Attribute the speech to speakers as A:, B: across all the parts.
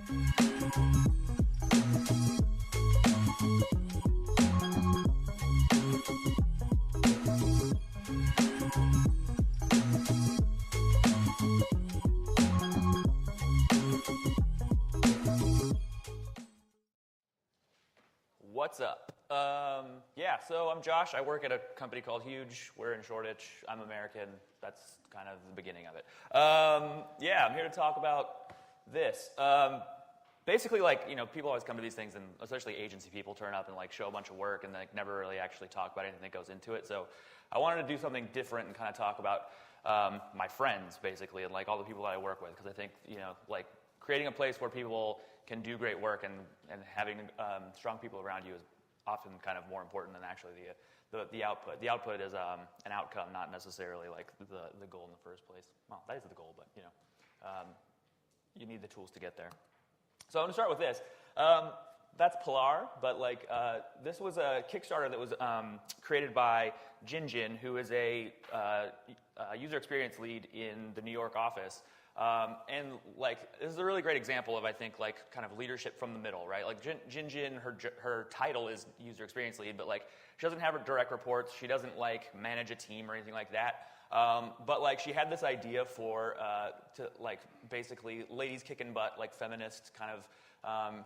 A: What's up? Yeah, so I'm Josh. I work at a company called Huge. We're in Shoreditch. I'm American. That's kind of the beginning of it. Yeah, I'm here to talk about this. Basically, people always come to these things, and especially agency people turn up and show a bunch of work and never really actually talk about anything that goes into it. So I wanted to do something different and kind of talk about my friends, basically, and all the people that I work with, because I think creating a place where people can do great work and having strong people around you is often kind of more important than actually the output. The output is an outcome, not necessarily the goal in the first place. Well, that is the goal, but you need the tools to get there. So I'm going to start with this. That's Pilar, but this was a Kickstarter that was created by Jin, who is a user experience lead in the New York office. And this is a really great example of, I think, kind of leadership from the middle, right? Jin, her title is user experience lead, but she doesn't have direct reports. She doesn't manage a team or anything like that. But she had this idea for to basically ladies kicking butt, feminist kind of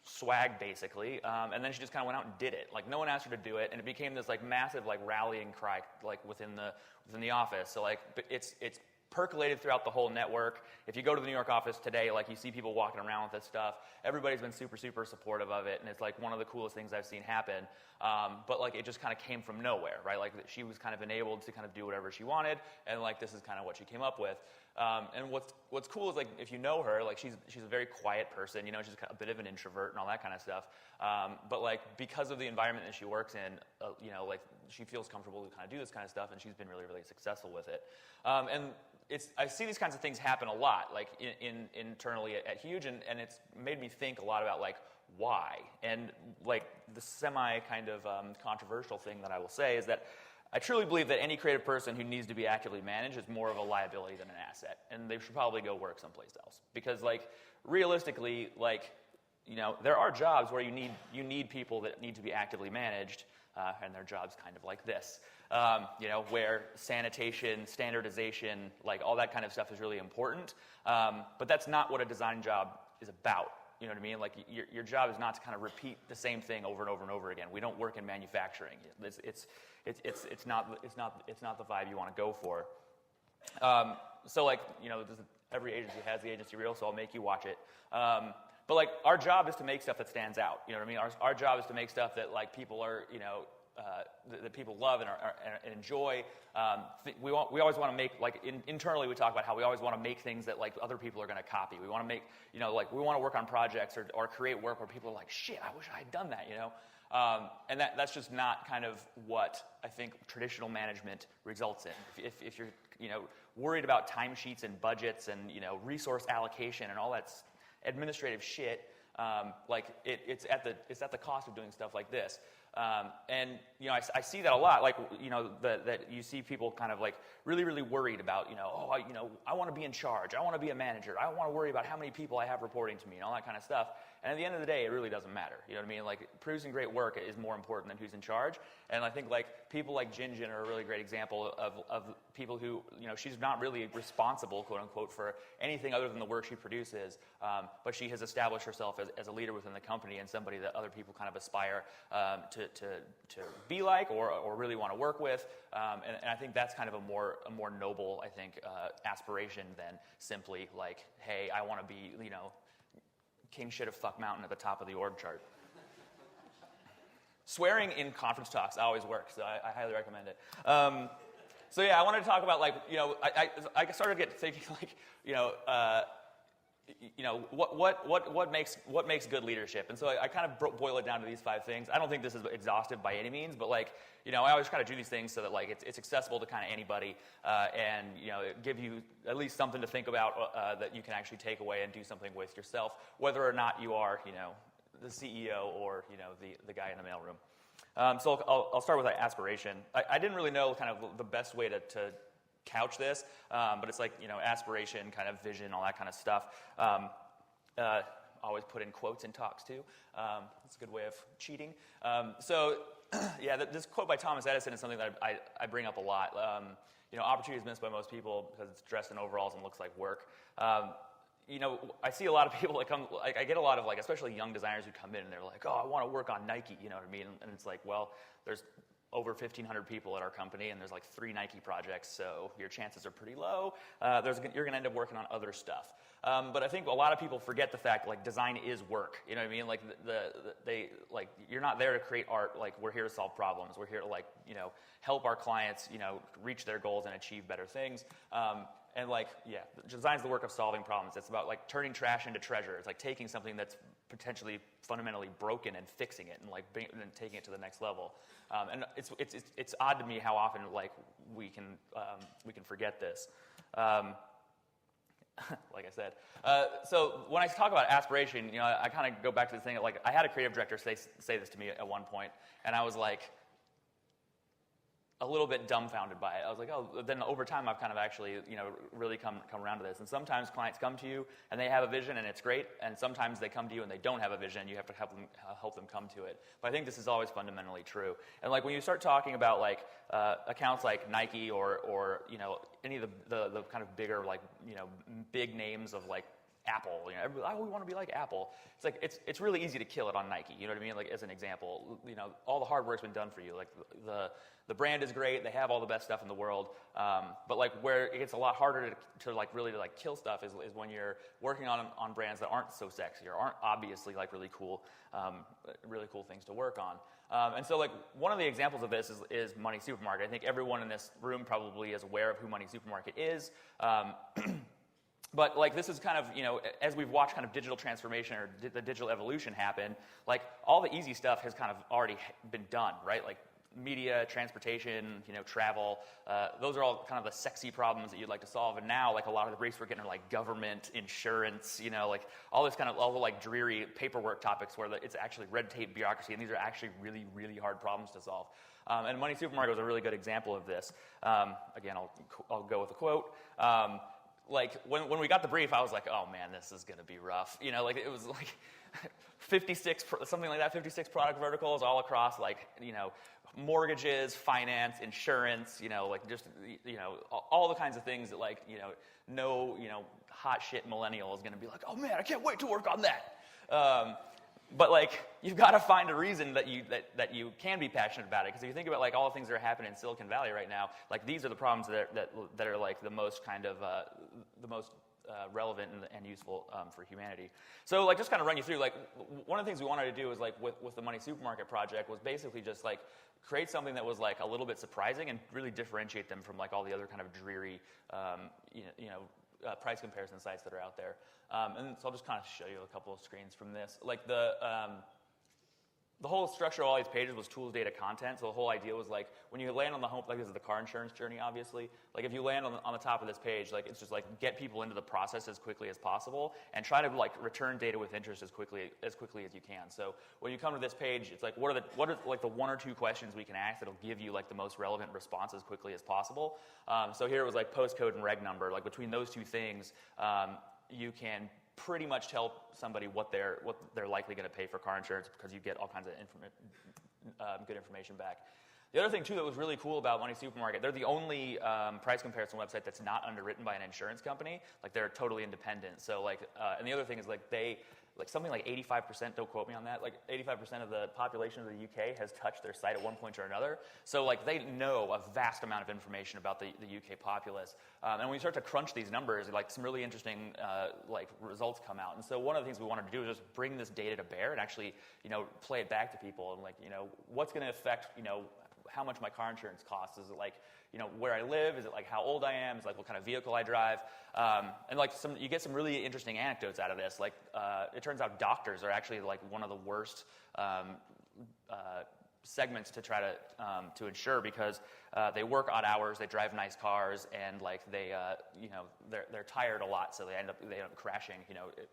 A: swag, basically. And then she just kind of went out and did it. No one asked her to do it, and it became this massive rallying cry within the office. So it's percolated throughout the whole network. If you go to the New York office today, you see people walking around with this stuff. Everybody's been super, super supportive of it, and it's one of the coolest things I've seen happen. But it just kind of came from nowhere, right? She was kind of enabled to kind of do whatever she wanted, and this is kind of what she came up with. And what's cool is if you know her, she's a very quiet person. She's a bit of an introvert and all that kind of stuff. But because of the environment that she works in, she feels comfortable to kind of do this kind of stuff, and she's been really, really successful with it. And I see these kinds of things happen a lot, internally at Huge, and it's made me think a lot about why. And the semi kind of controversial thing that I will say is that I truly believe that any creative person who needs to be actively managed is more of a liability than an asset, and they should probably go work someplace else. Because realistically, there are jobs where you need people that need to be actively managed, and their jobs kind of like this. Where sanitation, standardization, all that kind of stuff is really important. But that's not what a design job is about. You know what I mean? Your job is not to kind of repeat the same thing over and over and over again. We don't work in manufacturing. It's not the vibe you want to go for. Every agency has the agency reel, so I'll make you watch it. But our job is to make stuff that stands out. You know what I mean? Our job is to make stuff that people are that people love and enjoy. We always want to make internally we talk about how we always want to make things that other people are going to copy. We want to make we want to work on projects or create work where people are like, shit, I wish I had done that. And that's just not kind of what I think traditional management results in. If you're worried about timesheets and budgets and resource allocation and all that administrative shit, it's at the cost of doing stuff like this. And I see that a lot. That you see people kind of really, really worried about I want to be in charge. I want to be a manager. I don't want to worry about how many people I have reporting to me and all that kind of stuff. And at the end of the day, it really doesn't matter. You know what I mean? Producing great work is more important than who's in charge. And I think people like Jin are a really great example of people who she's not really responsible, quote unquote, for anything other than the work she produces. But she has established herself as a leader within the company and somebody that other people kind of aspire to be like or really want to work with. And I think that's kind of a more noble, I think, aspiration than simply hey, I want to be king shit of fuck mountain at the top of the org chart. Swearing in conference talks always works, so I highly recommend it. So yeah, I wanted to talk about I started to get thinking what makes good leadership, and so I kind of boil it down to these 5 things. I don't think this is exhaustive by any means, but I always try to do these things so that it's accessible to kind of anybody, and give you at least something to think about that you can actually take away and do something with yourself, whether or not you are the CEO or the guy in the mailroom. So I'll start with aspiration. I didn't really know kind of the best way to couch this, but it's aspiration, kind of vision, all that kind of stuff. always put in quotes in talks too. That's a good way of cheating. So yeah, this quote by Thomas Edison is something that I bring up a lot. Opportunity is missed by most people because it's dressed in overalls and looks like work. I see a lot of people that come, I get a lot of especially young designers who come in and they're like, oh, I want to work on Nike, you know what I mean? And it's like, well, there's over 1,500 people at our company and there's 3 Nike projects, so your chances are pretty low. You're going to end up working on other stuff. But I think a lot of people forget the fact design is work. You know what I mean? You're not there to create art. We're here to solve problems. We're here to help our clients reach their goals and achieve better things. Design's the work of solving problems. It's about turning trash into treasure. It's taking something that's potentially fundamentally broken and fixing it and taking it to the next level. And it's odd to me how often we can forget this. Like I said. So when I talk about aspiration, I kind of go back to the thing I had a creative director say this to me at one point, and I was a little bit dumbfounded by it. I was like, oh, then over time I've kind of actually, really come around to this. And sometimes clients come to you and they have a vision and it's great, and sometimes they come to you and they don't have a vision and you have to help them come to it. But I think this is always fundamentally true. And when you start talking about accounts like Nike or any of the kind of bigger big names of Apple, we want to be like Apple. It's really easy to kill it on Nike. You know what I mean? As an example, all the hard work's been done for you. The brand is great. They have all the best stuff in the world. But where it gets a lot harder to really kill stuff is when you're working on brands that aren't so sexy or aren't obviously really cool things to work on. And so one of the examples of this is Money Supermarket. I think everyone in this room probably is aware of who Money Supermarket is. But this is kind of, as we've watched kind of digital transformation or the digital evolution happen, all the easy stuff has kind of already been done, right? Media, transportation, travel, those are all kind of the sexy problems that you'd like to solve. And now a lot of the briefs we're getting are government, insurance, all this kind of, all the dreary paperwork topics where it's actually red tape, bureaucracy, and these are actually really, really hard problems to solve. And Money Supermarket was a really good example of this. Again, I'll go with a quote. When we got the brief, I was like, oh man, this is going to be rough. It was 56, something like that, 56 product verticals all across mortgages, finance, insurance, all the kinds of things that no hot shit millennial is going to be like, oh man, I can't wait to work on that. But you've got to find a reason that you can be passionate about it. Because if you think about all the things that are happening in Silicon Valley right now, these are the problems that are the most kind of the most relevant and useful for humanity. So just kind of run you through one of the things we wanted to do is with the Money Supermarket project was basically just create something that was a little bit surprising and really differentiate them from all the other kind of dreary price comparison sites that are out there. And so I'll just kind of show you a couple of screens from this. The whole structure of all these pages was tools, data, content. So the whole idea was when you land on the home, this is the car insurance journey, obviously. If you land on the top of this page, it's just get people into the process as quickly as possible and try to return data with interest as quickly as you can. So when you come to this page, it's what are the 1 or 2 questions we can ask that'll give you the most relevant response as quickly as possible. So here it was postcode and reg number. Between those 2 things, you can pretty much tell somebody what they're likely going to pay for car insurance because you get all kinds of good information back. The other thing, too, that was really cool about Money Supermarket, they're the only price comparison website that's not underwritten by an insurance company. They're totally independent. So, and the other thing is, they, something 85%, don't quote me on that, 85% of the population of the UK has touched their site at one point or another. So, they know a vast amount of information about the UK populace. And when you start to crunch these numbers, some really interesting, results come out. And so one of the things we wanted to do is just bring this data to bear and actually, play it back to people and, what's going to affect, how much my car insurance costs. Is it where I live? Is it how old I am? Is it what kind of vehicle I drive? And you get some really interesting anecdotes out of this. It turns out doctors are actually one of the worst segments to try to insure because they work odd hours, they drive nice cars, and they're tired a lot, so they end up crashing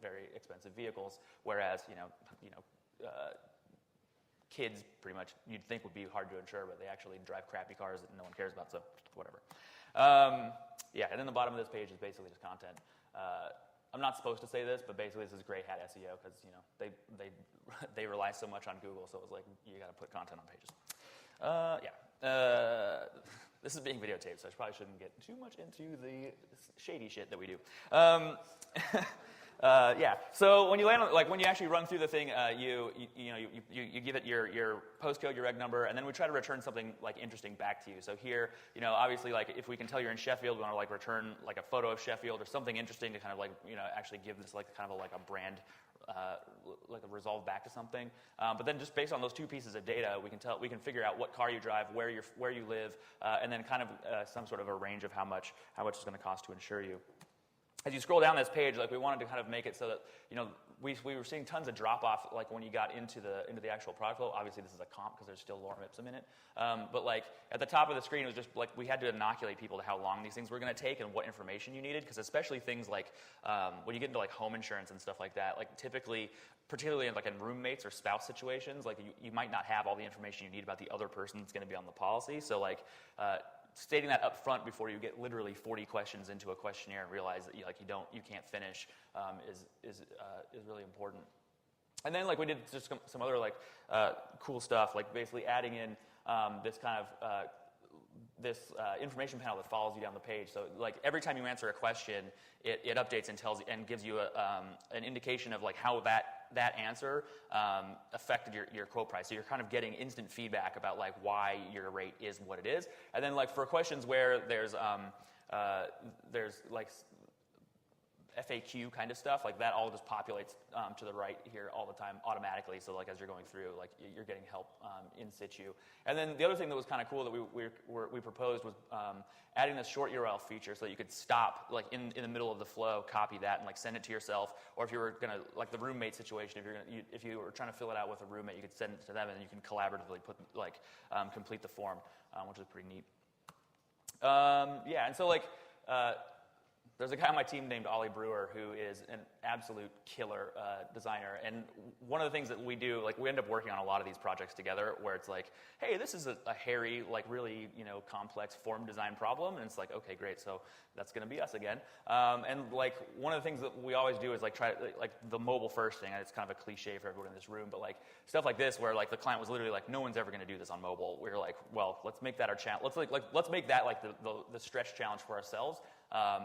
A: very expensive vehicles. Whereas kids, pretty much, you'd think would be hard to insure, but they actually drive crappy cars that no one cares about, so whatever. And then the bottom of this page is basically just content. I'm not supposed to say this, but basically this is great hat SEO because they rely so much on Google, so it was like you got to put content on pages. This is being videotaped, so I probably shouldn't get too much into the shady shit that we do. So when you land on, when you actually run through the thing, you give it your postcode, your reg number, and then we try to return something interesting back to you. So here, obviously, if we can tell you're in Sheffield, we want to return a photo of Sheffield or something interesting to kind of actually give this kind of a brand. A resolve back to something, but then just based on those two pieces of data, we can figure out what car you drive, where you live, and then kind of some sort of a range of how much it's going to cost to insure you. As you scroll down this page, we wanted to kind of make it so that we were seeing tons of drop off when you got into the actual product flow. Obviously, this is a comp because there's still lorem ipsum in it. But at the top of the screen, it was just we had to inoculate people to how long these things were going to take and what information you needed. Because especially things when you get into home insurance and stuff like that, typically, particularly in roommates or spouse situations, you might not have all the information you need about the other person that's going to be on the policy. So stating that up front before you get literally 40 questions into a questionnaire and realize that you can't finish is really important. And then we did just some other cool stuff, basically adding in this kind of this information panel that follows you down the page. So every time you answer a question, it updates and tells you and gives you an indication of how that answer affected your quote price. So you're kind of getting instant feedback about why your rate is what it is. And then for questions where there's FAQ kind of stuff, that all just populates to the right here all the time automatically. So as you're going through, you're getting help in situ. And then the other thing that was kind of cool that we proposed was adding this short URL feature so that you could stop in the middle of the flow, copy that, and send it to yourself. Or if you were gonna the roommate situation, if you were trying to fill it out with a roommate, you could send it to them, and you can collaboratively complete the form, which is pretty neat. And so there's a guy on my team named Ollie Brewer who is an absolute killer designer. And one of the things that we do, we end up working on a lot of these projects together where it's hey, this is a hairy, really, complex form design problem. And it's okay, great. So that's going to be us again. And one of the things that we always do is try the mobile first thing. And it's kind of a cliche for everyone in this room, but stuff like this where the client was literally no one's ever going to do this on mobile. We were well, let's make that our challenge. Let's make that the stretch challenge for ourselves.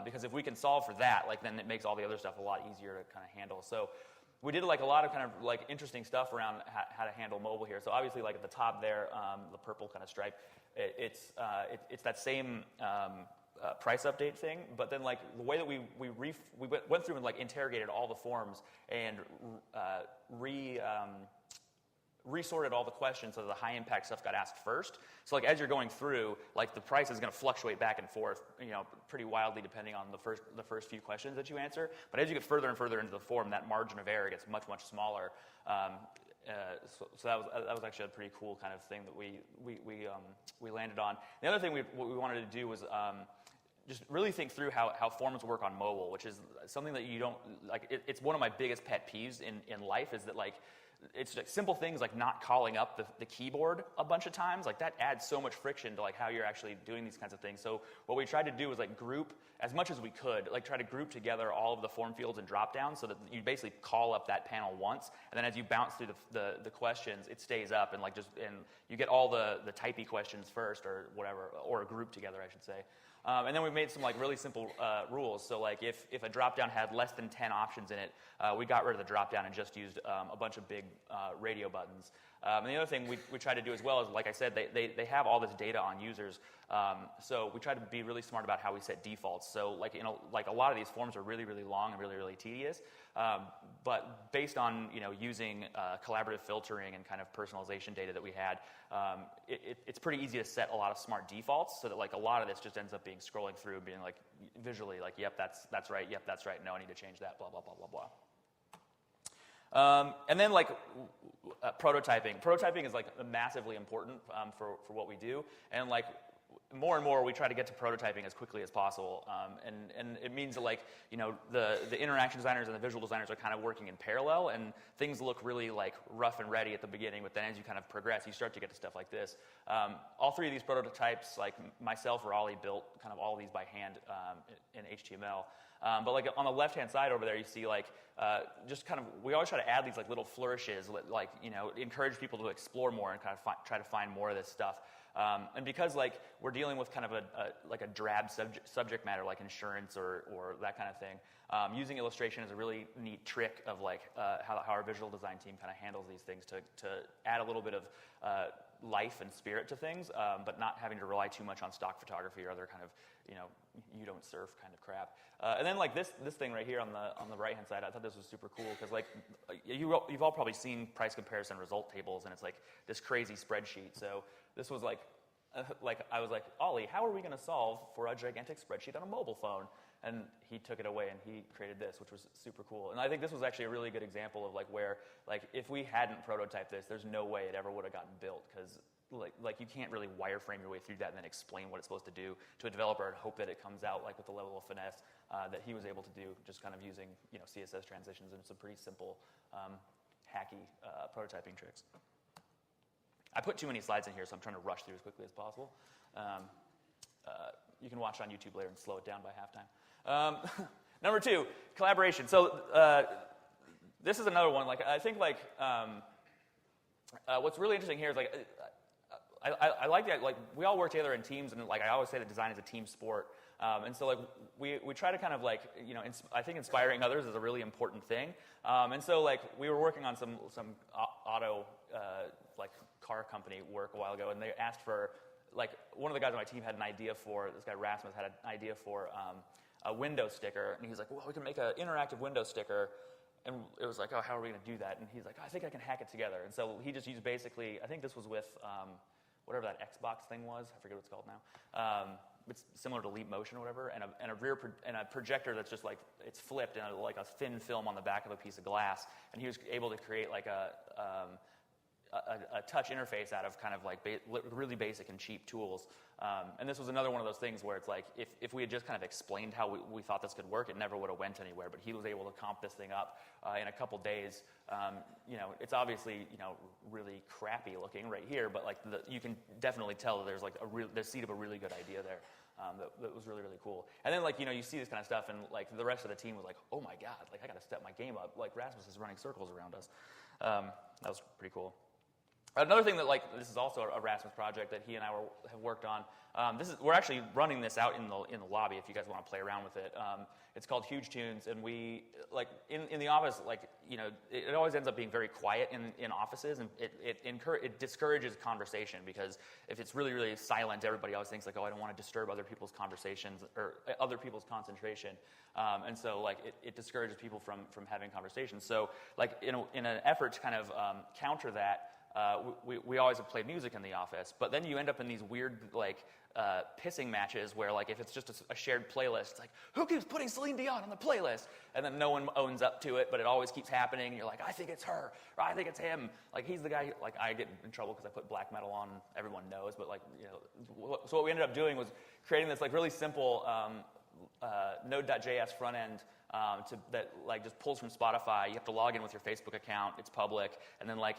A: Because if we can solve for that, then it makes all the other stuff a lot easier to kind of handle. So we did a lot of kind of interesting stuff around how to handle mobile here. So obviously at the top there, the purple kind of stripe, it's that same price update thing. But then the way that we went through and interrogated all the forms and resorted all the questions so the high impact stuff got asked first. So as you're going through, the price is going to fluctuate back and forth, pretty wildly depending on the first few questions that you answer. But as you get further and further into the form, that margin of error gets much smaller. So that was actually a pretty cool kind of thing that we landed on. The other thing what we wanted to do was just really think through how forms work on mobile, which is something that you don't it's one of my biggest pet peeves in life is that it's simple things like not calling up the keyboard a bunch of times. That adds so much friction to how you're actually doing these kinds of things. So what we tried to do was group as much as we could, try to group together all of the form fields and drop downs so that you basically call up that panel once, and then as you bounce through the questions, it stays up and and you get all the typey questions first or whatever, or grouped together, I should say. And then we made some really simple rules. So if a drop-down had less than 10 options in it, we got rid of the drop-down and just used a bunch of big radio buttons. And the other thing we try to do as well is, I said, they have all this data on users. So we try to be really smart about how we set defaults. So a lot of these forms are really, really long and really, really tedious. But based on using collaborative filtering and kind of personalization data that we had, it's pretty easy to set a lot of smart defaults so that a lot of this just ends up being scrolling through and being visually yep, that's right, yep, that's right, no, I need to change that, blah, blah, blah, blah, blah. And then prototyping. Prototyping is massively important for what we do. And more and more we try to get to prototyping as quickly as possible, and it means that like the interaction designers and the visual designers are kind of working in parallel, and things look really like rough and ready at the beginning, but then as you kind of progress, you start to get to stuff like this. All three of these prototypes, like myself or Ollie, built kind of all of these by hand in HTML. But like on the left-hand side over there, you see like just kind of, we always try to add these like little flourishes, like encourage people to explore more and kind of try to find more of this stuff. And because like we're dealing with kind of a drab subject matter like insurance or that kind of thing, using illustration is a really neat trick of like how our visual design team kind of handles these things to add a little bit of life and spirit to things, but not having to rely too much on stock photography or other kind of you don't surf kind of crap. And then like this thing right here on the right hand side, I thought this was super cool because like you've all probably seen price comparison result tables, and it's like this crazy spreadsheet. So this was like I was like, Ollie, how are we going to solve for a gigantic spreadsheet on a mobile phone? And he took it away and he created this, which was super cool. And I think this was actually a really good example of like where like if we hadn't prototyped this, there's no way it ever would have gotten built, because like you can't really wireframe your way through that and then explain what it's supposed to do to a developer and hope that it comes out like with the level of finesse that he was able to do, just kind of using CSS transitions and some pretty simple hacky prototyping tricks. I put too many slides in here, so I'm trying to rush through as quickly as possible. You can watch on YouTube later and slow it down by halftime. Number 2, collaboration. So this is another one. Like I think like what's really interesting here is like I like that like we all work together in teams, and like I always say that design is a team sport. And so like we try to kind of like I think inspiring others is a really important thing. And so like we were working on some auto like car company work a while ago, and they asked for like one of the guys on my team had an idea for, this guy Rasmus had an idea for a window sticker, and he's like, well, we can make an interactive window sticker. And it was like, oh, how are we going to do that? And he's like, I think I can hack it together. And so he just used basically, I think this was with whatever that Xbox thing was. I forget what it's called now. It's similar to Leap Motion or whatever, and a projector that's just like, it's flipped, and like a thin film on the back of a piece of glass. And he was able to create like a touch interface out of kind of like really basic and cheap tools. And this was another one of those things where it's like, if we had just kind of explained how we thought this could work, it never would have went anywhere. But he was able to comp this thing up in a couple days. It's obviously really crappy looking right here, but like you can definitely tell that there's like the seed of a really good idea there. That was really, really cool. And then like you see this kind of stuff, and like the rest of the team was like, oh my god, like I got to step my game up. Like Rasmus is running circles around us. That was pretty cool. Another thing that like this is also a Rasmus project that he and I have worked on. We're actually running this out in the lobby if you guys want to play around with it. It's called Huge Tunes, and we like in the office, like it always ends up being very quiet in offices, and it discourages conversation, because if it's really, really silent, everybody always thinks like, oh, I don't want to disturb other people's conversations or other people's concentration, and so like it discourages people from having conversations. So like in an effort to kind of counter that. We always have played music in the office, but then you end up in these weird like pissing matches where like if it's just a shared playlist, it's like, who keeps putting Celine Dion on the playlist? And then no one owns up to it, but it always keeps happening. And you're like, I think it's her, or I think it's him. Like he's the guy. Like I get in trouble because I put black metal on. Everyone knows, but like so what we ended up doing was creating this like really simple Node.js front end. That like just pulls from Spotify. You have to log in with your Facebook account. It's public, and then like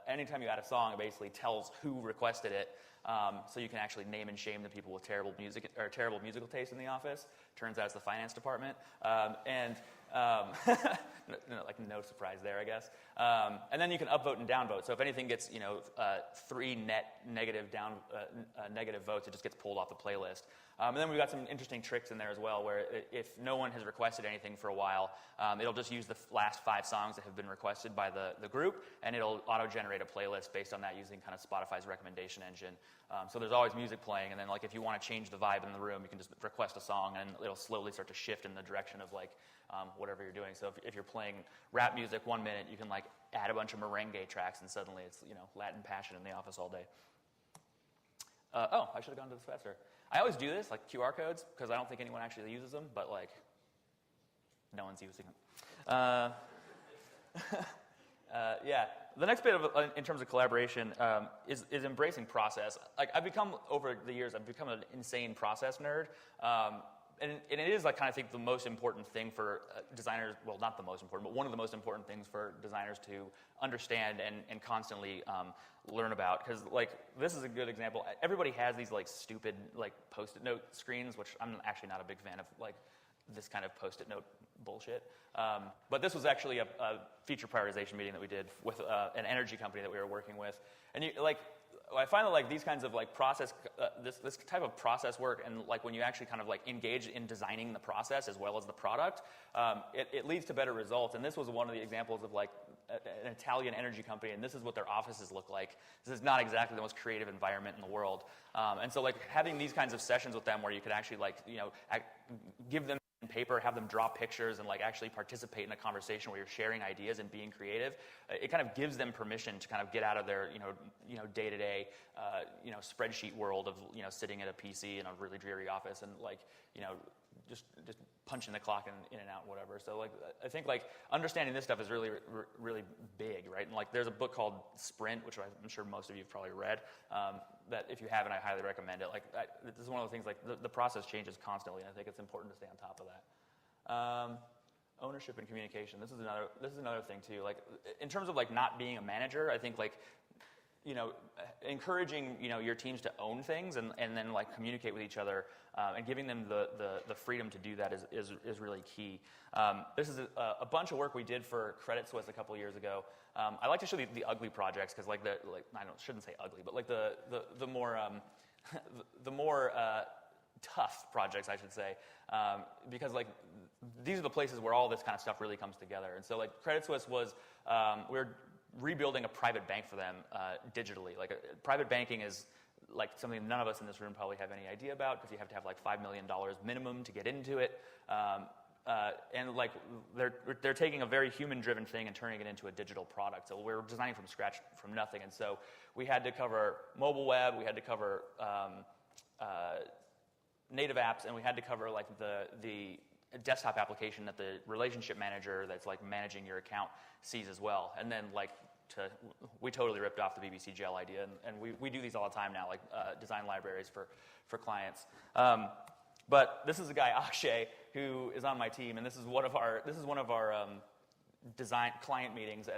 A: anytime you add a song, it basically tells who requested it, so you can actually name and shame the people with terrible musical taste in the office. Turns out it's the finance department, like no surprise there, I guess. And then you can upvote and downvote. So if anything gets 3 net negative negative votes, it just gets pulled off the playlist. And then we've got some interesting tricks in there as well, where if no one has requested anything for a while, it'll just use the last 5 songs that have been requested by the group, and it'll auto-generate a playlist based on that using kind of Spotify's recommendation engine. So there's always music playing, and then like if you want to change the vibe in the room, you can just request a song, and it'll slowly start to shift in the direction of like whatever you're doing. So if you're playing rap music 1 minute, you can like add a bunch of merengue tracks, and suddenly it's Latin passion in the office all day. I should have gone to this faster. I always do this, like QR codes, because I don't think anyone actually uses them, but like, no one's using them. Yeah, the next bit of in terms of collaboration is embracing process. Like over the years, I've become an insane process nerd. And it is like kind of think the most important thing for designers, well, not the most important, but one of the most important things for designers to understand and constantly learn about. Because like this is a good example. Everybody has these like stupid like Post-it note screens, which I'm actually not a big fan of like this kind of Post-it note bullshit. But this was actually a feature prioritization meeting that we did with an energy company that we were working with. And I find that like these kinds of like process, this type of process work, and like when you actually kind of like engage in designing the process as well as the product, it leads to better results. And this was one of the examples of like an Italian energy company, and this is what their offices look like. This is not exactly the most creative environment in the world. And so like having these kinds of sessions with them where you could actually like give them paper, have them draw pictures, and like actually participate in a conversation where you're sharing ideas and being creative. It kind of gives them permission to kind of get out of their day-to-day spreadsheet world of sitting at a PC in a really dreary office and like just punching the clock in and out, whatever. So like I think like understanding this stuff is really really big, right? And like there's a book called Sprint, which I'm sure most of you have probably read. That if you haven't, I highly recommend it. Like this is one of the things like the process changes constantly, and I think it's important to stay on top of that. Ownership and communication. This is another thing too. Like in terms of like not being a manager, I think like encouraging your teams to own things and then like communicate with each other and giving them the freedom to do that is really key. This is a bunch of work we did for Credit Suisse a couple years ago. I like to show the ugly projects because like shouldn't say ugly, but like the more tough projects, I should say, because like these are the places where all this kind of stuff really comes together. And so like Credit Suisse was we're rebuilding a private bank for them digitally. Like private banking is like something none of us in this room probably have any idea about because you have to have like $5 million minimum to get into it. And like they're taking a very human-driven thing and turning it into a digital product. So we're designing from scratch, from nothing. And so we had to cover mobile web, we had to cover native apps, and we had to cover like the desktop application that the relationship manager that's like managing your account sees as well. And then like we totally ripped off the BBC Gel idea, and we do these all the time now, like design libraries for clients. But this is a guy, Akshay, who is on my team, and this is one of our design client meetings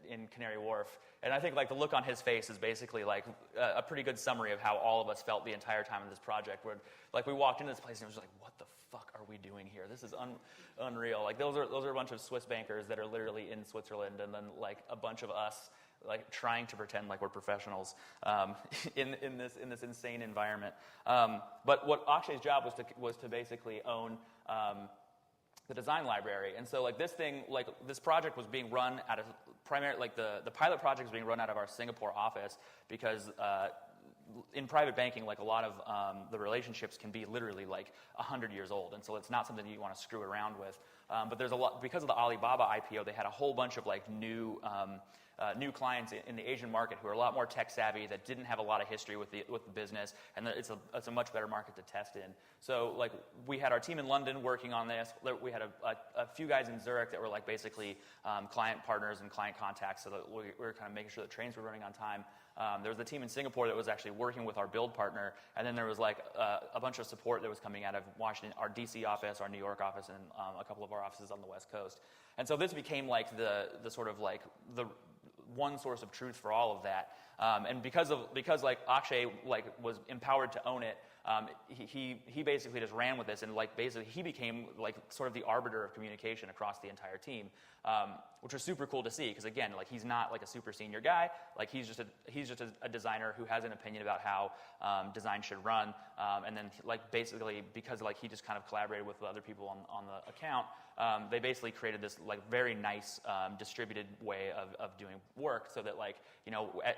A: in Canary Wharf. And I think like the look on his face is basically like a pretty good summary of how all of us felt the entire time of this project. Where like we walked into this place and it was just like, what the fuck are we doing here? This is unreal. Like those are a bunch of Swiss bankers that are literally in Switzerland, and then like a bunch of us like trying to pretend like we're professionals in this insane environment. But what Akshay's job was to basically own the design library. And so like this project was being run out of the pilot project was being run out of our Singapore office because in private banking, like a lot of the relationships can be literally like 100 years old, and so it's not something you want to screw around with. But there's a lot, because of the Alibaba IPO, they had a whole bunch of like new clients in the Asian market who are a lot more tech savvy, that didn't have a lot of history with the business, and it's a much better market to test in. So like we had our team in London working on this. We had a few guys in Zurich that were like basically client partners and client contacts, so that we were kind of making sure that trains were running on time. There was a team in Singapore that was actually working with our build partner, and then there was like a bunch of support that was coming out of Washington, our DC office, our New York office, and a couple of our offices on the West Coast. And so this became like the sort of like the one source of truth for all of that. And because like Akshay like was empowered to own it, he basically just ran with this, and like basically he became like sort of the arbiter of communication across the entire team, which was super cool to see, because again, like he's not like a super senior guy, like he's just a designer who has an opinion about how design should run, and then like basically because like he just kind of collaborated with other people on the account, they basically created this like very nice distributed way of doing work, so that like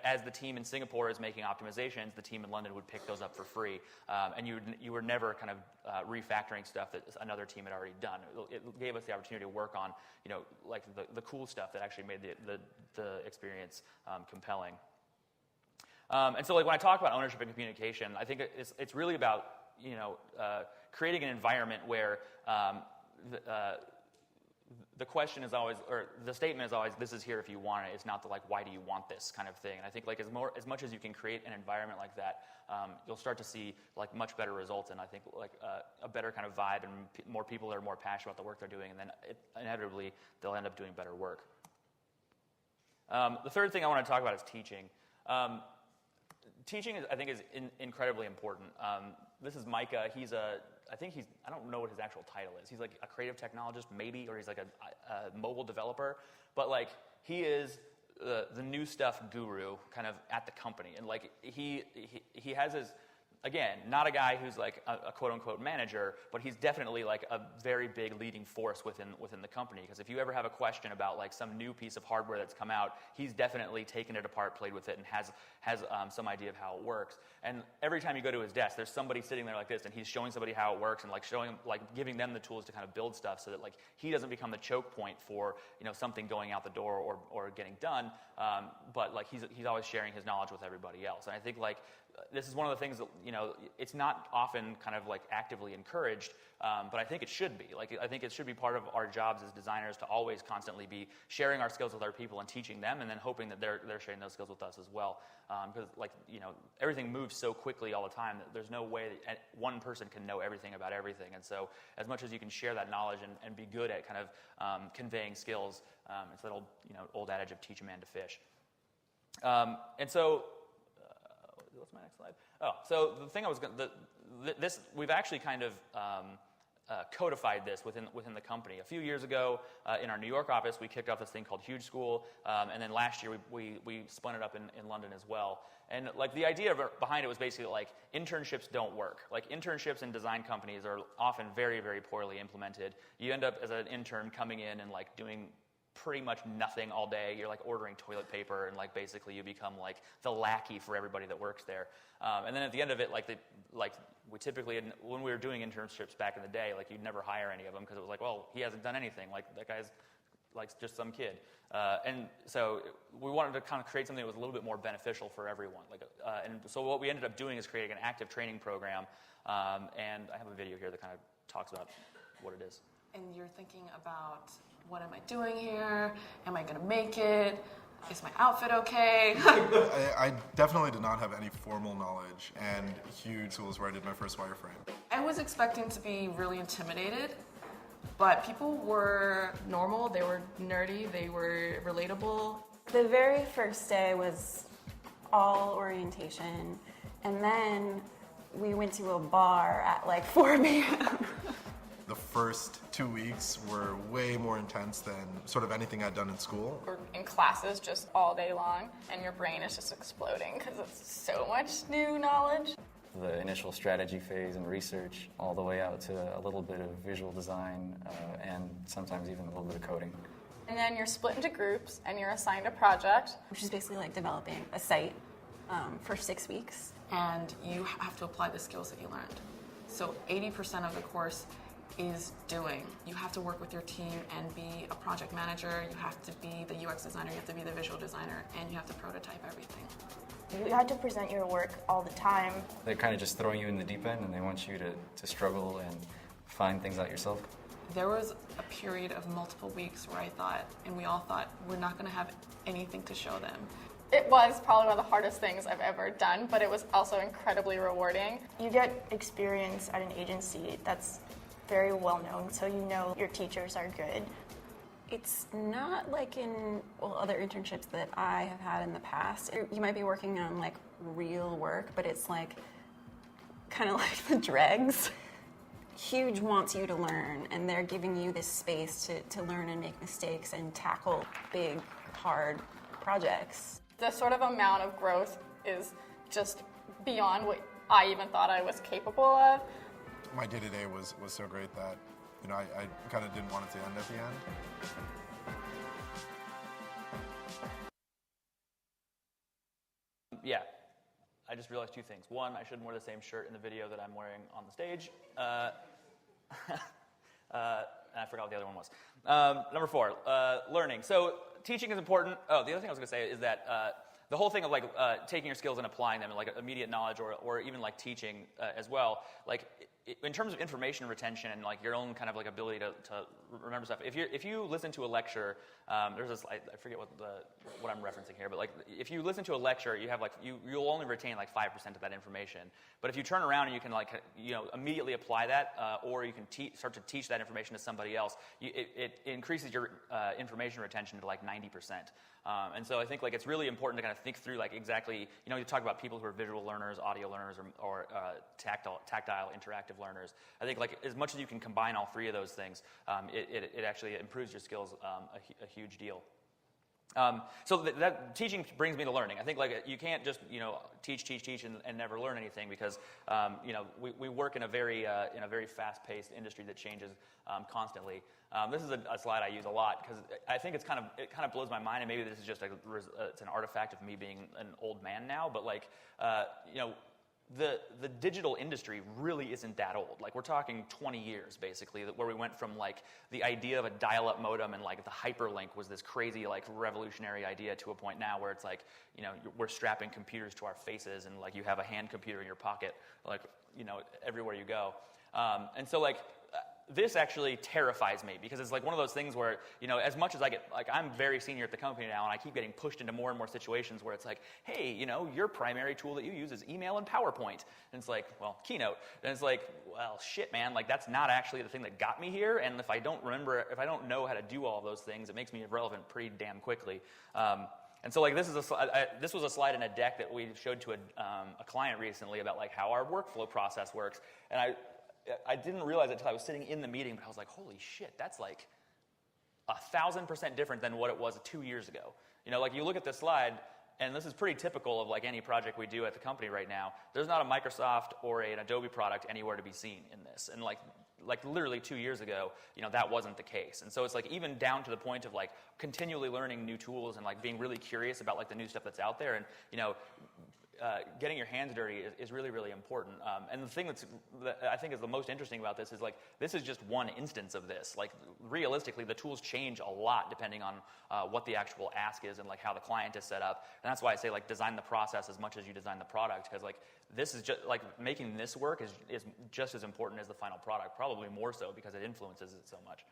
A: as the team in Singapore is making optimizations, the team in London would pick those up for free, and you were never kind of refactoring stuff that another team had already done. It gave us the opportunity to work on like the cool stuff that actually made the experience compelling. And so like when I talk about ownership and communication, I think it's really about the question is always, or the statement is always, this is here if you want it. It's not the like, why do you want this kind of thing. And I think like as much as you can create an environment like that, you'll start to see like much better results, and I think like a better kind of vibe, and more people that are more passionate about the work they're doing, and then inevitably they'll end up doing better work. The third thing I want to talk about is teaching. Teaching, I think, is incredibly important. This is Micah. I don't know what his actual title is. He's like a creative technologist, maybe, or he's like a mobile developer. But like he is the new stuff guru kind of at the company. And like he has his, again, not a guy who's like a quote-unquote manager, but he's definitely like a very big leading force within the company. Because if you ever have a question about like some new piece of hardware that's come out, he's definitely taken it apart, played with it, and has some idea of how it works. And every time you go to his desk, there's somebody sitting there like this, and he's showing somebody how it works, and like giving them the tools to kind of build stuff, so that like he doesn't become the choke point for something going out the door or getting done. But like he's always sharing his knowledge with everybody else. And I think like this is one of the things that it's not often kind of like actively encouraged, but I think it should be. Like I think it should be part of our jobs as designers to always constantly be sharing our skills with our people and teaching them, and then hoping that they're sharing those skills with us as well. Because like everything moves so quickly all the time that there's no way that one person can know everything about everything. And so as much as you can share that knowledge and be good at kind of conveying skills, it's that old adage of teach a man to fish. And so. What's my next slide? Oh, so the thing I was going to, this we've actually kind of codified this within the company. A few years ago, in our New York office, we kicked off this thing called Huge School, and then last year we spun it up in London as well. And like the idea behind it was basically like internships don't work. Like internships in design companies are often very, very poorly implemented. You end up as an intern coming in and like doing pretty much nothing all day. You're like ordering toilet paper, and like basically you become like the lackey for everybody that works there. And then at the end of it, we typically, when we were doing internships back in the day, like you'd never hire any of them because it was like, well, he hasn't done anything. Like that guy's like just some kid. And so we wanted to kind of create something that was a little bit more beneficial for everyone. And so what we ended up doing is creating an active training program. And I have a video here that kind of talks about what it is.
B: And you're thinking about, what am I doing here? Am I going to make it? Is my outfit okay?
C: I definitely did not have any formal knowledge, and Huge was where I did my first wireframe.
B: I was expecting to be really intimidated, but people were normal, they were nerdy, they were relatable.
D: The very first day was all orientation, and then we went to a bar at like 4 p.m.
C: The first 2 weeks were way more intense than sort of anything I'd done in school.
E: We're in classes just all day long, and your brain is just exploding because it's so much new knowledge.
F: The initial strategy phase and research, all the way out to a little bit of visual design and sometimes even a little bit of coding.
E: And then you're split into groups, and you're assigned a project.
D: Which is basically like developing a site for 6 weeks.
B: And you have to apply the skills that you learned. So 80% of the course is doing. You have to work with your team and be a project manager. You have to be the UX designer. You have to be the visual designer, and you have to prototype everything.
G: You had to present your work all the time.
F: They're kind of just throwing you in the deep end, and they want you to struggle and find things out yourself.
B: There was a period of multiple weeks where I thought, and we all thought, we're not going to have anything to show them.
E: It was probably one of the hardest things I've ever done, but it was also incredibly rewarding.
G: You get experience at an agency that's very well known, so you know your teachers are good.
D: It's not like in other internships that I have had in the past. You might be working on like real work, but it's like kind of like the dregs. Huge wants you to learn, and they're giving you this space to learn and make mistakes and tackle big, hard projects.
E: The sort of amount of growth is just beyond what I even thought I was capable of.
C: My day-to-day was so great that I kind of didn't want it to end at the end.
A: Yeah, I just realized 2 things. One, I shouldn't wear the same shirt in the video that I'm wearing on the stage. And I forgot what the other one was. Number 4, learning. So teaching is important. Oh, the other thing I was going to say is that the whole thing of like taking your skills and applying them, and like immediate knowledge, or even like teaching as well. Like in terms of information retention and like your own kind of like ability to remember stuff. If you listen to a lecture, there's this, I forget what I'm referencing here, but like if you listen to a lecture, you have like you'll only retain like 5% of that information. But if you turn around and you can like immediately apply that, or you can start to teach that information to somebody else, it increases your information retention to like 90%. And so I think like it's really important to kind of think through like exactly, you talk about people who are visual learners, audio learners, or tactile interactive learners. I think like as much as you can combine all three of those things, it actually improves your skills a huge deal. So that teaching brings me to learning. I think like you can't just teach and never learn anything, because we work in a very fast-paced industry that changes constantly. This is a slide I use a lot because I think it kind of blows my mind, and maybe this is just it's an artifact of me being an old man now. But like the digital industry really isn't that old. Like we're talking 20 years basically, where we went from like the idea of a dial-up modem and like the hyperlink was this crazy like revolutionary idea, to a point now where it's like we're strapping computers to our faces, and like you have a hand computer in your pocket like everywhere you go. And so like this actually terrifies me, because it's like one of those things where, as much as I get, like I'm very senior at the company now, and I keep getting pushed into more and more situations where it's like, hey, your primary tool that you use is email and PowerPoint. And it's like, well, Keynote. And it's like, well, shit, man, like that's not actually the thing that got me here. And if I don't know how to do all of those things, it makes me irrelevant pretty damn quickly. And so like this was a slide in a deck that we showed to a client recently about like how our workflow process works. And I didn't realize it until I was sitting in the meeting, but I was like, holy shit, that's like 1,000% different than what it was 2 years ago. Like you look at this slide, and this is pretty typical of like any project we do at the company right now. There's not a Microsoft or an Adobe product anywhere to be seen in this. And like literally 2 years ago, that wasn't the case. And so it's like even down to the point of like continually learning new tools and like being really curious about like the new stuff that's out there. And getting your hands dirty is really, really important. And the thing that I think is the most interesting about this is like this is just one instance of this. Like realistically, the tools change a lot depending on what the actual ask is and like how the client is set up. And that's why I say like design the process as much as you design the product, because like this is just like making this work is just as important as the final product, probably more so because it influences it so much.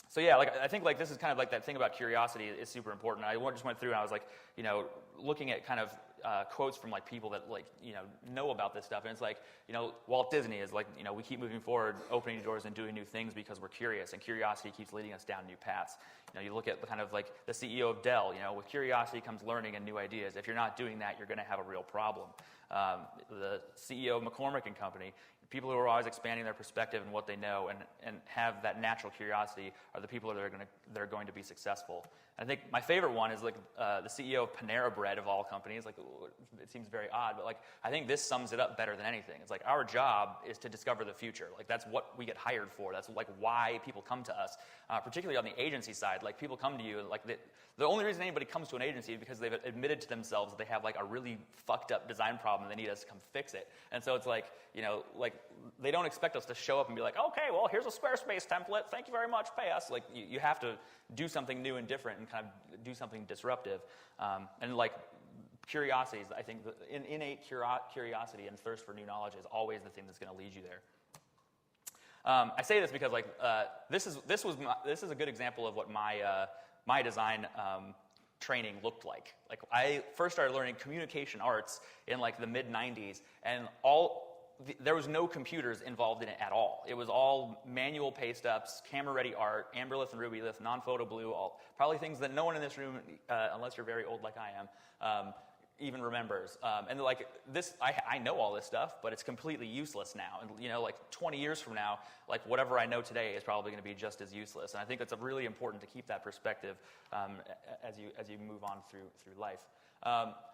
A: So yeah, like I think like this is kind of like that thing about curiosity is super important. I just went through and I was like, looking at kind of quotes from like people that like know about this stuff, and it's like Walt Disney is like we keep moving forward, opening doors and doing new things because we're curious, and curiosity keeps leading us down new paths. You look at the kind of like the CEO of Dell. With curiosity comes learning and new ideas. If you're not doing that, you're going to have a real problem. The CEO of McCormick and Company. People who are always expanding their perspective and what they know and have that natural curiosity are the people that are going to be successful. And I think my favorite one is like the CEO of Panera Bread of all companies. Like it seems very odd, but like I think this sums it up better than anything. It's like our job is to discover the future. Like that's what we get hired for. That's like why people come to us, particularly on the agency side. Like people come to you like the only reason anybody comes to an agency is because they've admitted to themselves that they have like a really fucked up design problem and they need us to come fix it. And so it's like like they don't expect us to show up and be like, okay, well, here's a Squarespace template. Thank you very much. Pay us. Like you have to do something new and different and kind of do something disruptive. And like curiosity is, I think, innate curiosity and thirst for new knowledge is always the thing that's going to lead you there. I say this because like this is a good example of what my design training looked like. Like I first started learning communication arts in like the mid 90s, and there was no computers involved in it at all. It was all manual paste ups, camera ready art, Amberlith and Rubylith, non-photo blue, probably things that no one in this room, unless you're very old like I am, even remembers. And like this, I know all this stuff, but it's completely useless now. And like 20 years from now, like whatever I know today is probably going to be just as useless. And I think it's really important to keep that perspective as you move on through life.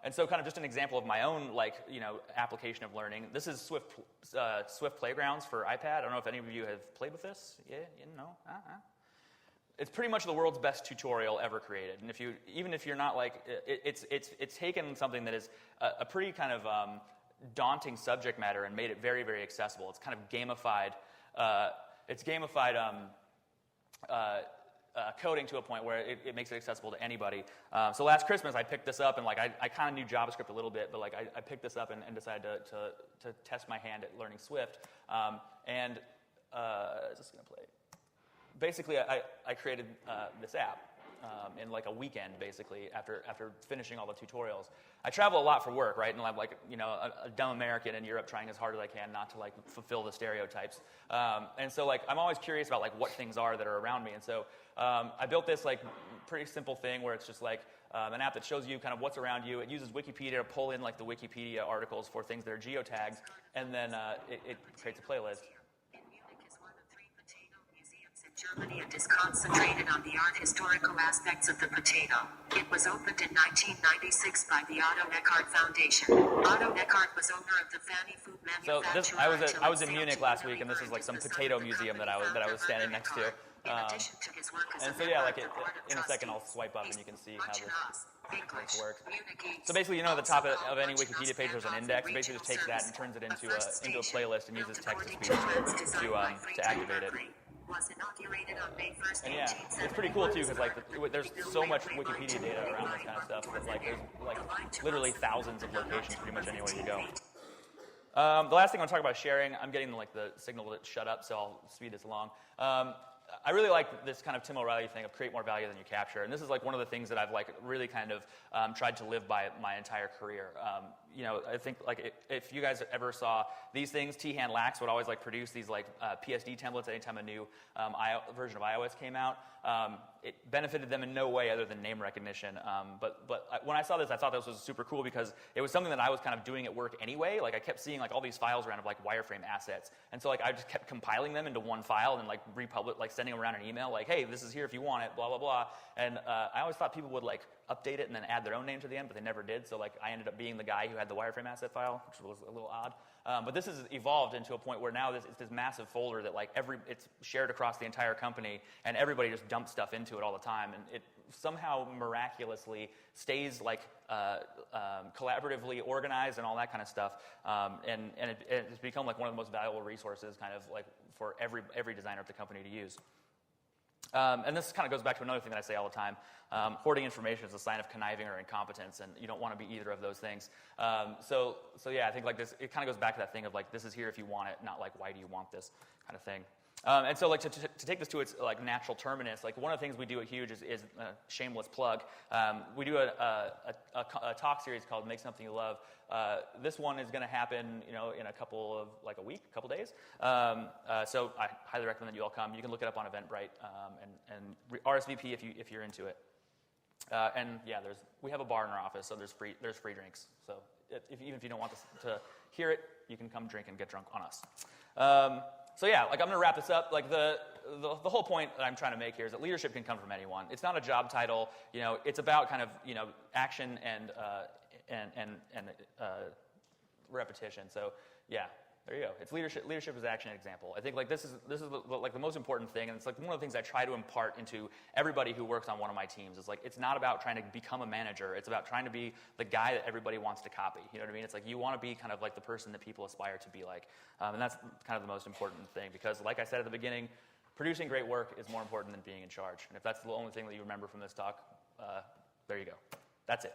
A: And so kind of just an example of my own application of learning. This is Swift Playgrounds for iPad. I don't know if any of you have played with this. Yeah, no. It's pretty much the world's best tutorial ever created. And even if you're not like, it's taken something that is a pretty kind of daunting subject matter and made it very, very accessible. It's kind of gamified. It's gamified coding to a point where it makes it accessible to anybody. So last Christmas, I picked this up, and like I kind of knew JavaScript a little bit, but like I picked this up and decided to test my hand at learning Swift. Is this going to play? Basically, I created this app in like a weekend, basically, after finishing all the tutorials. I travel a lot for work, right? And I'm like, a dumb American in Europe trying as hard as I can not to like fulfill the stereotypes. And so like I'm always curious about like what things are that are around me. And so I built this like pretty simple thing where it's just like an app that shows you kind of what's around you. It uses Wikipedia to pull in like the Wikipedia articles for things that are geotagged, and then it creates a playlist.
H: Germany and is concentrated on the art historical aspects of the potato. It was opened in 1996 by the Otto Neckart Foundation. Otto Neckart was owner of the Fanny Food manufacturer.
A: So I was in Munich last week, and this is like some potato museum that I was standing next to. And so yeah, like in a second I'll swipe up and you can see how this works. So basically, at the top of any Wikipedia page there's an index. It basically just takes that and turns it into a playlist and uses text-to-speech to activate it. And yeah, it's pretty cool too because like there's so much Wikipedia data around this kind of stuff. That like there's like literally thousands of locations pretty much anywhere you go. The last thing I want to talk about is sharing. I'm getting like the signal to shut up, so I'll speed this along. I really like this kind of Tim O'Reilly thing of create more value than you capture, and this is like one of the things that I've like really kind of tried to live by my entire career. I think like if you guys ever saw these things, T-Hand Lax would always like produce these like PSD templates anytime a new version of iOS came out. It benefited them in no way other than name recognition. But when I saw this, I thought this was super cool because it was something that I was kind of doing at work anyway. Like I kept seeing like all these files around of like wireframe assets, and so like I just kept compiling them into one file and like like sending them around an email like, hey, this is here if you want it, blah blah blah. And I always thought people would like update it and then add their own name to the end, but they never did. So like I ended up being the guy who had the wireframe asset file, which was a little odd. But this has evolved into a point where now it's this massive folder that like it's shared across the entire company, and everybody just dumps stuff into it all the time, and it somehow miraculously stays like collaboratively organized and all that kind of stuff, and it's become like one of the most valuable resources kind of like for every designer at the company to use. And this kind of goes back to another thing that I say all the time. Hoarding information is a sign of conniving or incompetence, and you don't want to be either of those things. So yeah, I think like this, it kind of goes back to that thing of like, this is here if you want it, not like, why do you want this kind of thing. And so like to take this to its like natural terminus, like one of the things we do at Huge is a shameless plug. We do a talk series called Make Something You Love. This one is going to happen, in a couple days. So I highly recommend that you all come. You can look it up on Eventbrite and RSVP if you're into it. And yeah, we have a bar in our office, so there's free drinks. So even if you don't want to hear it, you can come drink and get drunk on us. So yeah, like I'm gonna wrap this up. Like the whole point that I'm trying to make here is that leadership can come from anyone. It's not a job title. It's about kind of action and repetition. So yeah, there you go. It's leadership. Leadership is action and example. I think like this is like the most important thing, and it's like one of the things I try to impart into everybody who works on one of my teams. It's like it's not about trying to become a manager. It's about trying to be the guy that everybody wants to copy. You know what I mean? It's like you want to be kind of like the person that people aspire to be like, and that's kind of the most important thing because, like I said at the beginning, producing great work is more important than being in charge. And if that's the only thing that you remember from this talk, there you go. That's it.